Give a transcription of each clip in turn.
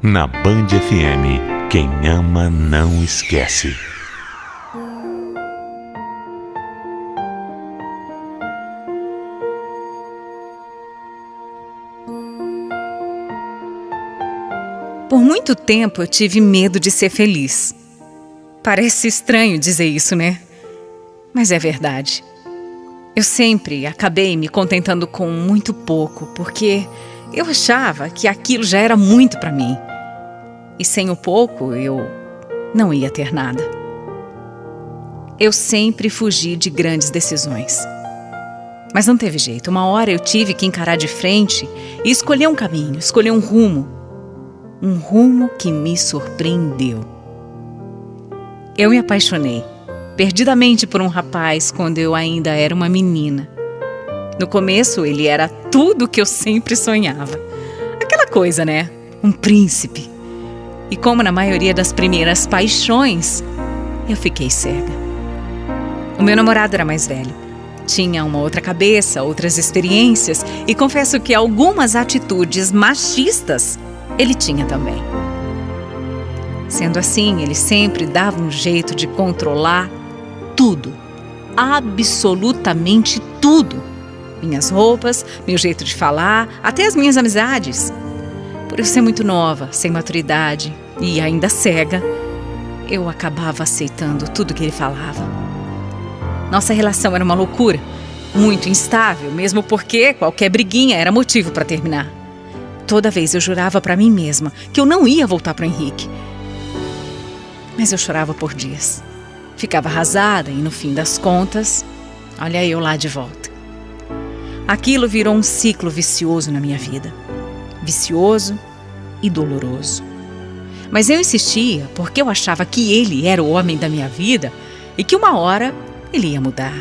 Na Band FM, quem ama não esquece. Por muito tempo eu tive medo de ser feliz. Parece estranho dizer isso, né? Mas é verdade. Eu sempre acabei me contentando com muito pouco, porque eu achava que aquilo já era muito para mim. E sem o pouco, eu não ia ter nada. Eu sempre fugi de grandes decisões. Mas não teve jeito. Uma hora eu tive que encarar de frente e escolher um caminho, escolher um rumo. Um rumo que me surpreendeu. Eu me apaixonei perdidamente por um rapaz quando eu ainda era uma menina. No começo, ele era tudo o que eu sempre sonhava. Aquela coisa, né? Um príncipe. E como na maioria das primeiras paixões, eu fiquei cega. O meu namorado era mais velho. Tinha uma outra cabeça, outras experiências e confesso que algumas atitudes machistas ele tinha também. Sendo assim, ele sempre dava um jeito de controlar tudo, absolutamente tudo. Minhas roupas, meu jeito de falar, até as minhas amizades. Por eu ser muito nova, sem maturidade e ainda cega, eu acabava aceitando tudo que ele falava. Nossa relação era uma loucura, muito instável, mesmo porque qualquer briguinha era motivo para terminar. Toda vez eu jurava para mim mesma que eu não ia voltar para o Henrique. Mas eu chorava por dias. Ficava arrasada e, no fim das contas, olha eu lá de volta. Aquilo virou um ciclo vicioso na minha vida. Vicioso e doloroso. Mas eu insistia porque eu achava que ele era o homem da minha vida e que uma hora ele ia mudar.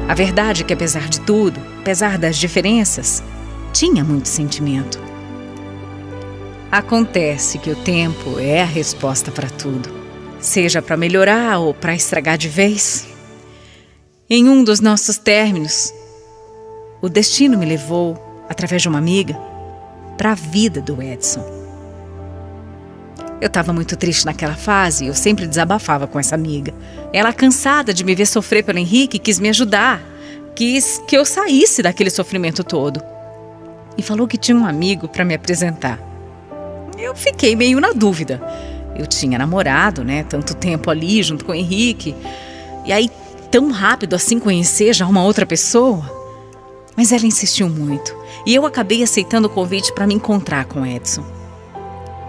A verdade é que, apesar de tudo, apesar das diferenças, tinha muito sentimento. Acontece que o tempo é a resposta para tudo, seja para melhorar ou para estragar de vez. Em um dos nossos términos, o destino me levou, através de uma amiga, para a vida do Edson. Eu estava muito triste naquela fase e eu sempre desabafava com essa amiga. Ela, cansada de me ver sofrer pelo Henrique, quis me ajudar, quis que eu saísse daquele sofrimento todo. E falou que tinha um amigo para me apresentar. Eu fiquei meio na dúvida. Eu tinha namorado, né? Tanto tempo ali junto com o Henrique. E aí, tão rápido assim conhecer já uma outra pessoa? Mas ela insistiu muito. E eu acabei aceitando o convite para me encontrar com o Edson.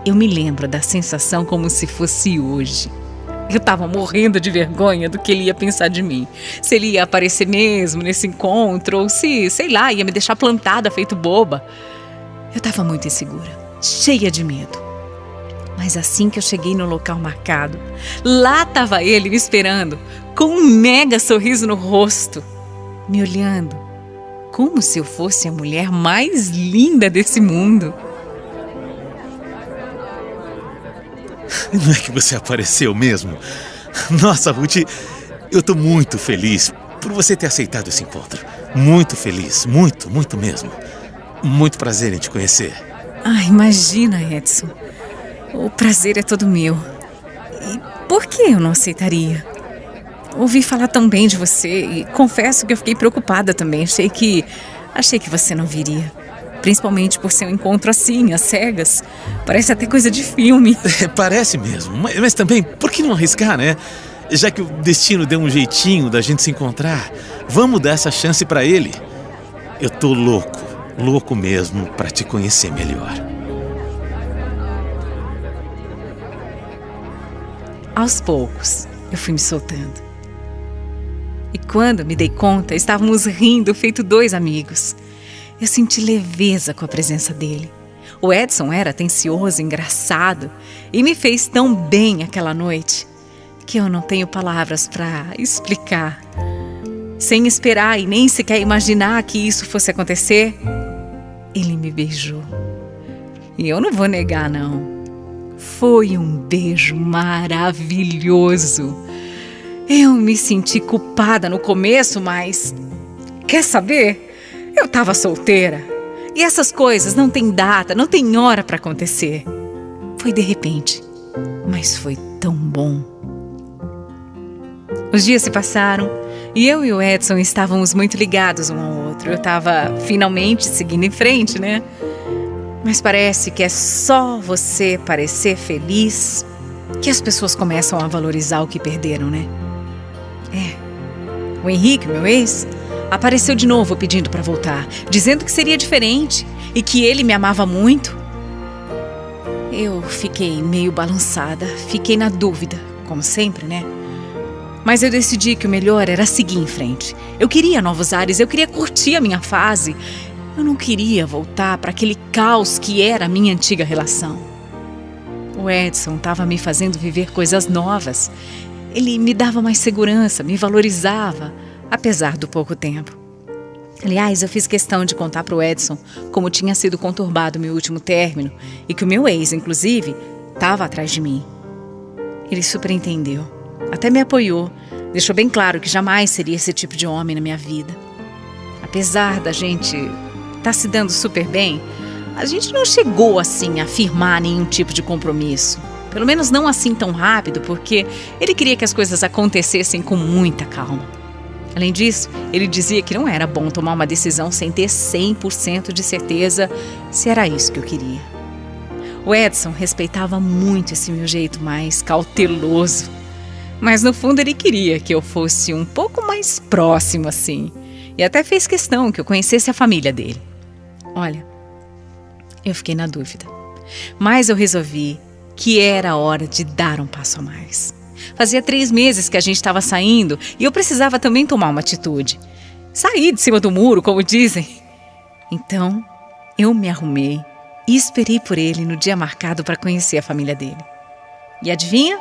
Eu me lembro da sensação como se fosse hoje. Eu estava morrendo de vergonha do que ele ia pensar de mim. Se ele ia aparecer mesmo nesse encontro, ou se, sei lá, ia me deixar plantada, feito boba. Eu estava muito insegura, cheia de medo. Mas assim que eu cheguei no local marcado, lá estava ele me esperando, com um mega sorriso no rosto, me olhando, como se eu fosse a mulher mais linda desse mundo. Não é que você apareceu mesmo? Nossa, Ruth, eu tô muito feliz por você ter aceitado esse encontro. Muito feliz, muito, muito mesmo. Muito prazer em te conhecer. Ai, imagina, Edson. O prazer é todo meu. E por que eu não aceitaria? Ouvi falar tão bem de você e confesso que eu fiquei preocupada também. Achei que você não viria. Principalmente por ser um encontro assim, às cegas. Parece até coisa de filme. Parece mesmo, mas também, por que não arriscar, né? Já que o destino deu um jeitinho da gente se encontrar, vamos dar essa chance pra ele. Eu tô louco mesmo pra te conhecer melhor. Aos poucos, eu fui me soltando. E quando me dei conta, estávamos rindo, feito dois amigos. Eu senti leveza com a presença dele. O Edson era atencioso, engraçado e me fez tão bem aquela noite que eu não tenho palavras para explicar. Sem esperar e nem sequer imaginar que isso fosse acontecer, ele me beijou. E eu não vou negar, não. Foi um beijo maravilhoso. Eu me senti culpada no começo, mas... Quer saber? Eu estava solteira. E essas coisas não têm data, não tem hora para acontecer. Foi de repente, mas foi tão bom. Os dias se passaram e eu e o Edson estávamos muito ligados um ao outro. Eu estava finalmente seguindo em frente, né? Mas parece que é só você parecer feliz que as pessoas começam a valorizar o que perderam, né? O Henrique, meu ex, apareceu de novo pedindo para voltar, dizendo que seria diferente e que ele me amava muito. Eu fiquei meio balançada, fiquei na dúvida, como sempre, né? Mas eu decidi que o melhor era seguir em frente. Eu queria novos ares, eu queria curtir a minha fase. Eu não queria voltar para aquele caos que era a minha antiga relação. O Edson estava me fazendo viver coisas novas. Ele me dava mais segurança, me valorizava, apesar do pouco tempo. Aliás, eu fiz questão de contar para o Edson como tinha sido conturbado meu último término e que o meu ex, inclusive, estava atrás de mim. Ele super entendeu, até me apoiou, deixou bem claro que jamais seria esse tipo de homem na minha vida. Apesar da gente estar se dando super bem, a gente não chegou assim a firmar nenhum tipo de compromisso. Pelo menos não assim tão rápido, porque ele queria que as coisas acontecessem com muita calma. Além disso, ele dizia que não era bom tomar uma decisão sem ter 100% de certeza se era isso que eu queria. O Edson respeitava muito esse meu jeito mais cauteloso, mas no fundo ele queria que eu fosse um pouco mais próximo assim, e até fez questão que eu conhecesse a família dele. Olha, eu fiquei na dúvida, mas eu resolvi que era a hora de dar um passo a mais. Fazia 3 meses que a gente estava saindo e eu precisava também tomar uma atitude. Sair de cima do muro, como dizem. Então, eu me arrumei e esperei por ele no dia marcado para conhecer a família dele. E adivinha?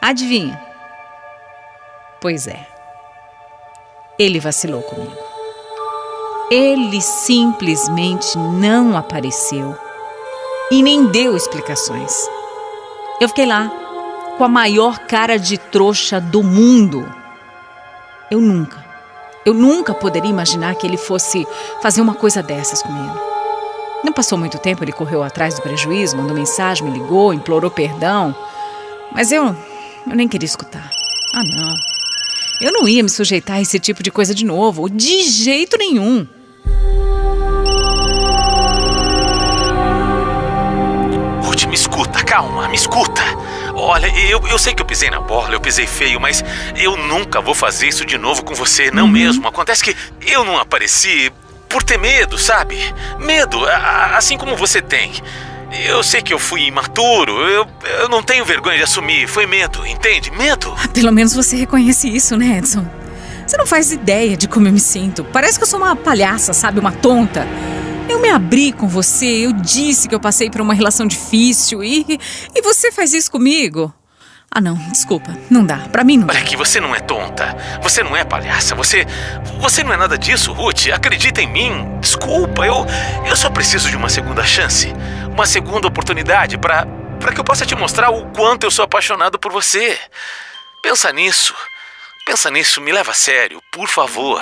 Adivinha? Pois é. Ele vacilou comigo. Ele simplesmente não apareceu e nem deu explicações. Eu fiquei lá, com a maior cara de trouxa do mundo. Eu nunca poderia imaginar que ele fosse fazer uma coisa dessas comigo. Não passou muito tempo, ele correu atrás do prejuízo, mandou mensagem, me ligou, implorou perdão. Mas eu nem queria escutar. Ah, não. Eu não ia me sujeitar a esse tipo de coisa de novo, de jeito nenhum. Ruth, me escuta, calma, me escuta. Olha, eu sei que eu pisei na bola, eu pisei feio, mas eu nunca vou fazer isso de novo com você, não mesmo. Acontece que eu não apareci por ter medo, sabe? Medo, assim como você tem. Eu sei que eu fui imaturo, eu não tenho vergonha de assumir, foi medo, entende? Medo. Pelo menos você reconhece isso, né, Edson? Você não faz ideia de como eu me sinto. Parece que eu sou uma palhaça, sabe? Uma tonta. Eu me abri com você, eu disse que eu passei por uma relação difícil e você faz isso comigo? Ah, não, desculpa, não dá, pra mim não dá. Olha que você não é tonta, você não é palhaça, você não é nada disso, Ruth, acredita em mim, desculpa, eu só preciso de uma segunda chance, uma segunda oportunidade pra que eu possa te mostrar o quanto eu sou apaixonado por você. Pensa nisso, me leva a sério, por favor.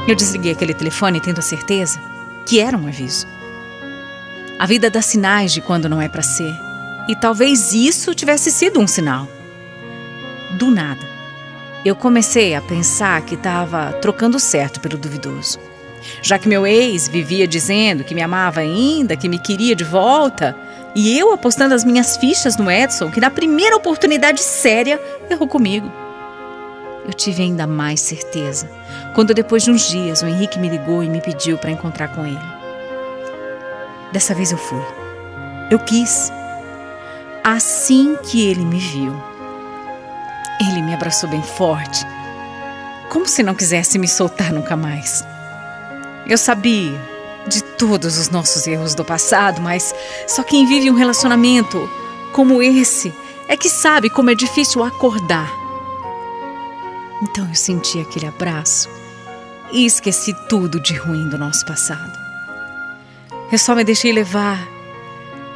Eu desliguei aquele telefone tendo a certeza que era um aviso. A vida dá sinais de quando não é pra ser. E talvez isso tivesse sido um sinal. Do nada, eu comecei a pensar que estava trocando o certo pelo duvidoso. Já que meu ex vivia dizendo que me amava ainda, que me queria de volta, e eu apostando as minhas fichas no Edson, que na primeira oportunidade séria errou comigo. Eu tive ainda mais certeza quando depois de uns dias o Henrique me ligou e me pediu para encontrar com ele. Dessa vez eu fui. Eu quis. Assim que ele me viu, ele me abraçou bem forte, como se não quisesse me soltar nunca mais. Eu sabia de todos os nossos erros do passado, mas só quem vive um relacionamento como esse é que sabe como é difícil acordar. Então eu senti aquele abraço e esqueci tudo de ruim do nosso passado. Eu só me deixei levar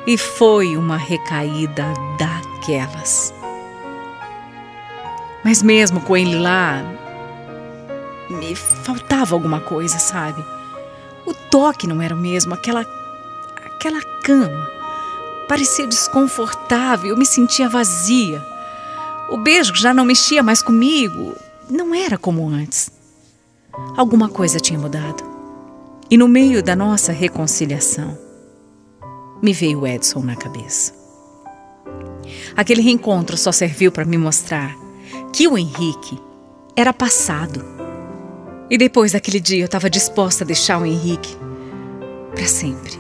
E foi uma recaída daquelas. Mas mesmo com ele lá, me faltava alguma coisa, sabe? O toque não era o mesmo, aquela cama parecia desconfortável, eu me sentia vazia. O beijo já não mexia mais comigo, não era como antes. Alguma coisa tinha mudado. E no meio da nossa reconciliação, me veio o Edson na cabeça. Aquele reencontro só serviu para me mostrar que o Henrique era passado. E depois daquele dia eu estava disposta a deixar o Henrique para sempre.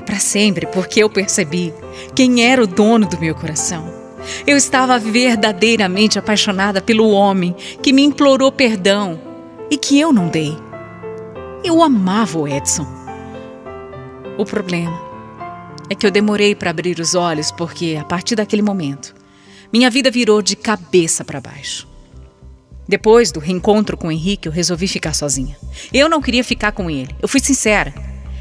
Para sempre, porque eu percebi quem era o dono do meu coração. Eu estava verdadeiramente apaixonada pelo homem que me implorou perdão e que eu não dei. Eu amava o Edson. O problema é que eu demorei para abrir os olhos porque, a partir daquele momento, minha vida virou de cabeça para baixo. Depois do reencontro com o Henrique, eu resolvi ficar sozinha. Eu não queria ficar com ele. Eu fui sincera.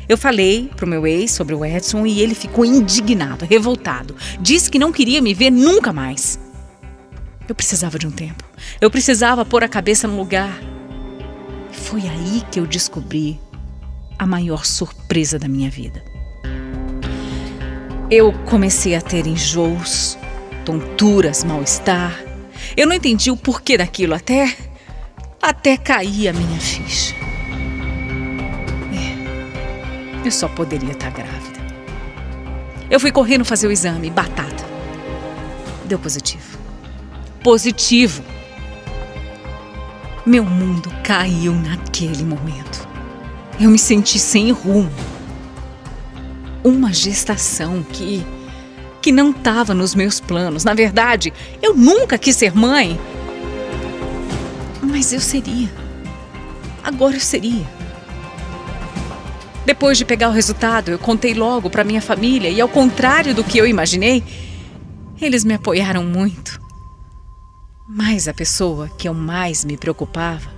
Eu falei pro meu ex sobre o Edson e ele ficou indignado, revoltado. Disse que não queria me ver nunca mais. Eu precisava de um tempo. Eu precisava pôr a cabeça no lugar. Foi aí que eu descobri a maior surpresa da minha vida. Eu comecei a ter enjoos, tonturas, mal-estar. Eu não entendi o porquê daquilo até cair a minha ficha. Eu só poderia estar grávida. Eu fui correndo fazer o exame, batata. Deu positivo. Positivo. Meu mundo caiu naquele momento. Eu me senti sem rumo. Uma gestação que não estava nos meus planos. Na verdade, eu nunca quis ser mãe. Mas eu seria. Agora eu seria. Depois de pegar o resultado, eu contei logo para minha família e, ao contrário do que eu imaginei, eles me apoiaram muito. Mas a pessoa que eu mais me preocupava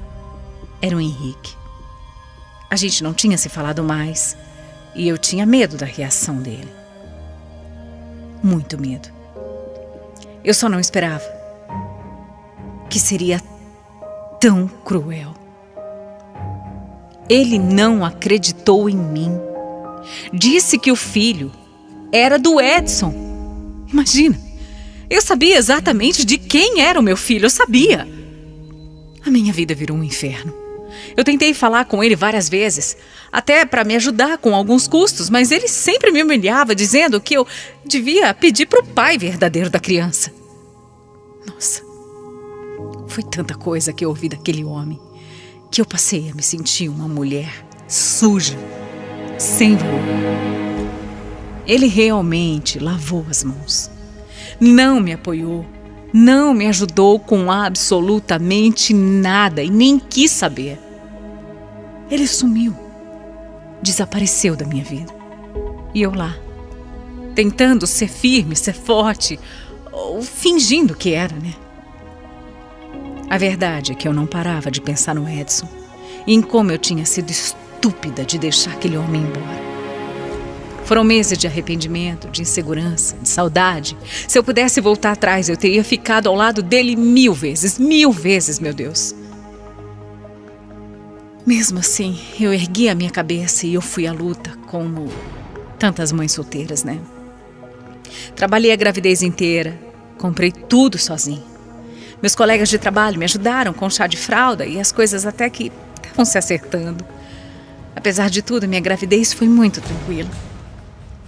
era o Henrique. A gente não tinha se falado mais e eu tinha medo da reação dele. Muito medo. Eu só não esperava que seria tão cruel. Ele não acreditou em mim. Disse que o filho era do Edson. Imagina, eu sabia exatamente de quem era o meu filho, eu sabia. A minha vida virou um inferno. Eu tentei falar com ele várias vezes, até para me ajudar com alguns custos, mas ele sempre me humilhava, dizendo que eu devia pedir para o pai verdadeiro da criança. Nossa, foi tanta coisa que eu ouvi daquele homem, que eu passei a me sentir uma mulher suja, sem valor. Ele realmente lavou as mãos. Não me apoiou, não me ajudou com absolutamente nada e nem quis saber. Ele sumiu, desapareceu da minha vida. E eu lá, tentando ser firme, ser forte, ou fingindo que era, né? A verdade é que eu não parava de pensar no Edson e em como eu tinha sido estúpida de deixar aquele homem embora. Foram meses de arrependimento, de insegurança, de saudade. Se eu pudesse voltar atrás, eu teria ficado ao lado dele 1000 vezes, meu Deus. Mesmo assim, eu ergui a minha cabeça e eu fui à luta, como tantas mães solteiras, né? Trabalhei a gravidez inteira, comprei tudo sozinha. Meus colegas de trabalho me ajudaram com chá de fralda e as coisas até que estavam se acertando. Apesar de tudo, minha gravidez foi muito tranquila.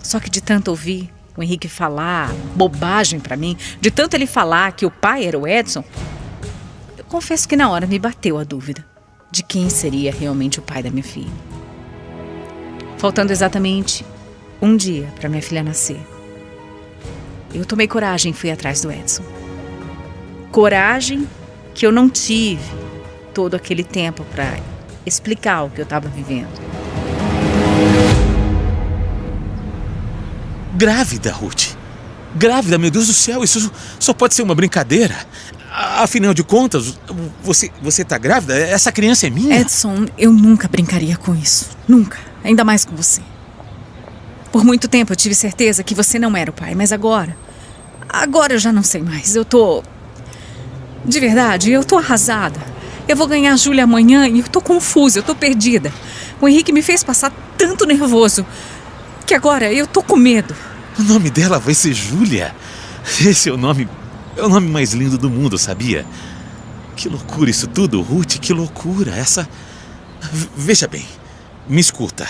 Só que de tanto ouvir o Henrique falar bobagem pra mim, de tanto ele falar que o pai era o Edson, eu confesso que na hora me bateu a dúvida de quem seria realmente o pai da minha filha. Faltando exatamente um dia para minha filha nascer, eu tomei coragem e fui atrás do Edson. Coragem que eu não tive todo aquele tempo para explicar o que eu estava vivendo. Grávida, Ruth. Grávida, meu Deus do céu, isso só pode ser uma brincadeira. Afinal de contas, você tá grávida? Essa criança é minha? Edson, eu nunca brincaria com isso. Nunca. Ainda mais com você. Por muito tempo eu tive certeza que você não era o pai, mas agora eu já não sei mais. De verdade, eu tô arrasada. Eu vou ganhar a Júlia amanhã e eu tô confusa, eu tô perdida. O Henrique me fez passar tanto nervoso que agora eu tô com medo. O nome dela vai ser Júlia. Esse é o nome mais lindo do mundo, sabia? Que loucura isso tudo, Ruth, que loucura. Veja bem, me escuta.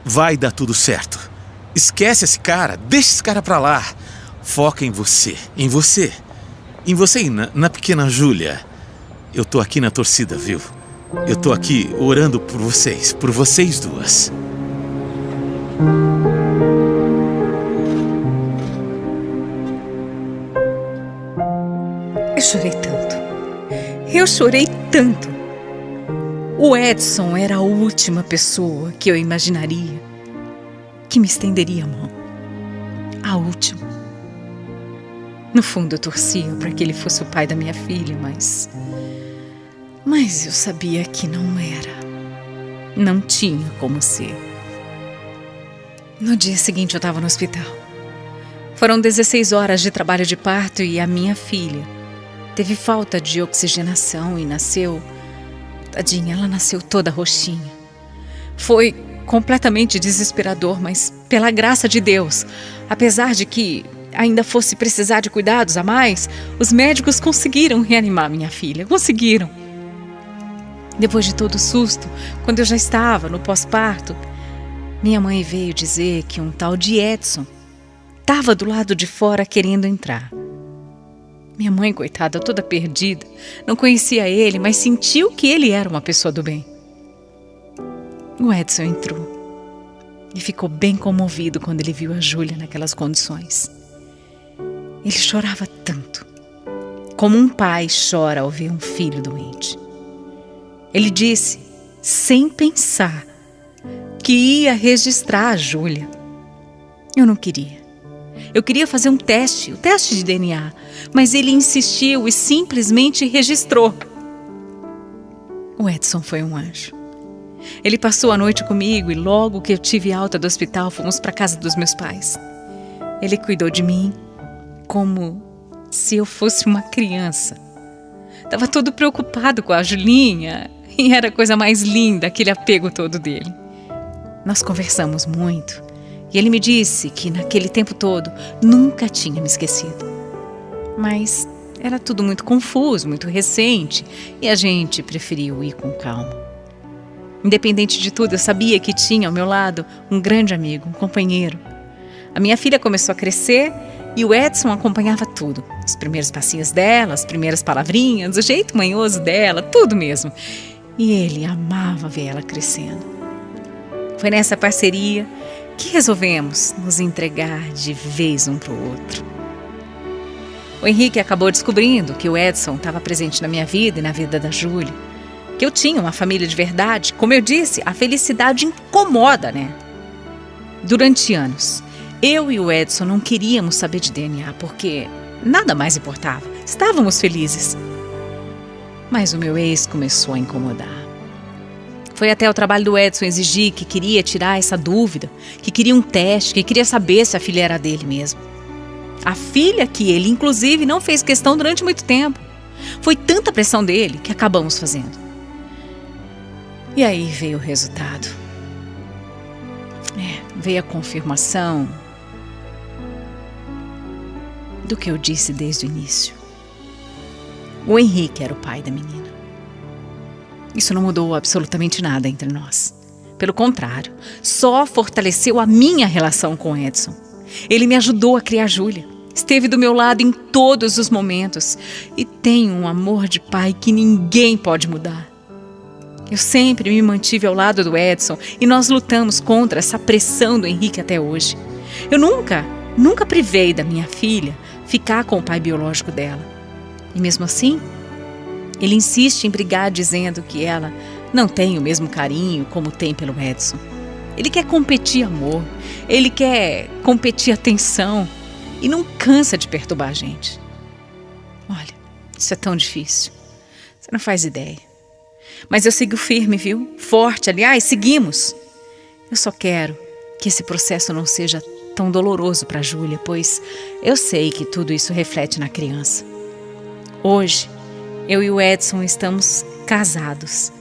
Vai dar tudo certo. Esquece esse cara, deixa esse cara pra lá. Foca em você, em você. Em você e na pequena Júlia. Eu tô aqui na torcida, viu? Eu tô aqui orando por vocês duas. Eu chorei tanto. O Edson era a última pessoa que eu imaginaria que me estenderia a mão. A última. No fundo eu torcia para que ele fosse o pai da minha filha, mas eu sabia que não era. Não tinha como ser. No dia seguinte eu estava no hospital. Foram 16 horas de trabalho de parto e a minha filha teve falta de oxigenação e nasceu... Tadinha, ela nasceu toda roxinha. Foi completamente desesperador, mas pela graça de Deus, apesar de que ainda fosse precisar de cuidados a mais, os médicos conseguiram reanimar minha filha, conseguiram. Depois de todo o susto, quando eu já estava no pós-parto, minha mãe veio dizer que um tal de Edson estava do lado de fora querendo entrar. Minha mãe, coitada, toda perdida, não conhecia ele, mas sentiu que ele era uma pessoa do bem. O Edson entrou e ficou bem comovido quando ele viu a Júlia naquelas condições. Ele chorava tanto, como um pai chora ao ver um filho doente. Ele disse, sem pensar, que ia registrar a Júlia. Eu não queria. Eu queria fazer o teste de DNA, mas ele insistiu e simplesmente registrou. O Edson foi um anjo. Ele passou a noite comigo e logo que eu tive alta do hospital, fomos para a casa dos meus pais. Ele cuidou de mim como se eu fosse uma criança. Estava todo preocupado com a Julinha e era a coisa mais linda, aquele apego todo dele. Nós conversamos muito. E ele me disse que naquele tempo todo nunca tinha me esquecido. Mas era tudo muito confuso, muito recente, e a gente preferiu ir com calma. Independente de tudo, eu sabia que tinha ao meu lado um grande amigo, um companheiro. A minha filha começou a crescer e o Edson acompanhava tudo. Os primeiros passinhos dela, as primeiras palavrinhas, o jeito manhoso dela, tudo mesmo. E ele amava ver ela crescendo. Foi nessa parceria que resolvemos nos entregar de vez um para o outro. O Henrique acabou descobrindo que o Edson estava presente na minha vida e na vida da Júlia, que eu tinha uma família de verdade. Como eu disse, a felicidade incomoda, né? Durante anos, eu e o Edson não queríamos saber de DNA, porque nada mais importava. Estávamos felizes. Mas o meu ex começou a incomodar. Foi até o trabalho do Edson exigir que queria tirar essa dúvida, que queria um teste, que queria saber se a filha era dele mesmo. A filha que ele, inclusive, não fez questão durante muito tempo. Foi tanta pressão dele que acabamos fazendo. E aí veio o resultado. Veio a confirmação do que eu disse desde o início. O Henrique era o pai da menina. Isso não mudou absolutamente nada entre nós. Pelo contrário, só fortaleceu a minha relação com o Edson. Ele me ajudou a criar a Júlia. Esteve do meu lado em todos os momentos. E tem um amor de pai que ninguém pode mudar. Eu sempre me mantive ao lado do Edson e nós lutamos contra essa pressão do Henrique até hoje. Eu nunca privei da minha filha ficar com o pai biológico dela. E mesmo assim, ele insiste em brigar dizendo que ela não tem o mesmo carinho como tem pelo Edson. Ele quer competir amor, ele quer competir atenção e não cansa de perturbar a gente. Olha, isso é tão difícil. Você não faz ideia. Mas eu sigo firme, viu? Forte, aliás, seguimos. Eu só quero Que esse processo não seja tão doloroso para a Júlia, pois eu sei que tudo isso reflete na criança. Hoje, eu e o Edson estamos casados.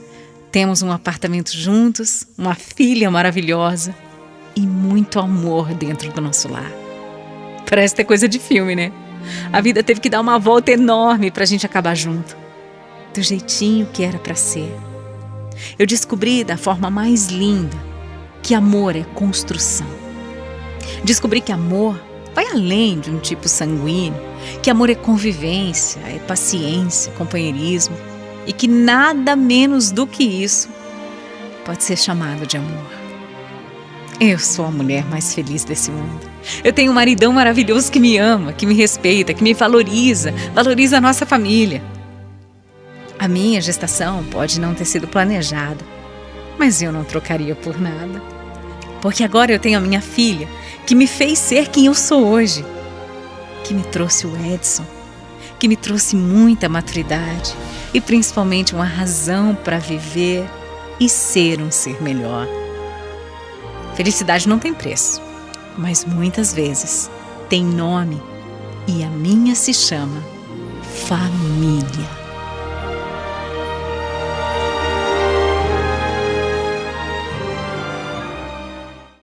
Temos um apartamento juntos, uma filha maravilhosa e muito amor dentro do nosso lar. Parece ter coisa de filme, né? A vida teve que dar uma volta enorme para a gente acabar junto, do jeitinho que era para ser. Eu descobri da forma mais linda que amor é construção. Descobri que amor vai além de um tipo sanguíneo, que amor é convivência, é paciência, companheirismo, e que nada menos do que isso pode ser chamado de amor. Eu sou a mulher mais feliz desse mundo. Eu tenho um maridão maravilhoso que me ama, que me respeita, que me valoriza a nossa família. A minha gestação pode não ter sido planejada, mas eu não trocaria por nada. Porque agora eu tenho a minha filha, que me fez ser quem eu sou hoje, que me trouxe o Edson, que me trouxe muita maturidade e principalmente uma razão para viver e ser um ser melhor. Felicidade não tem preço, mas muitas vezes tem nome e a minha se chama família.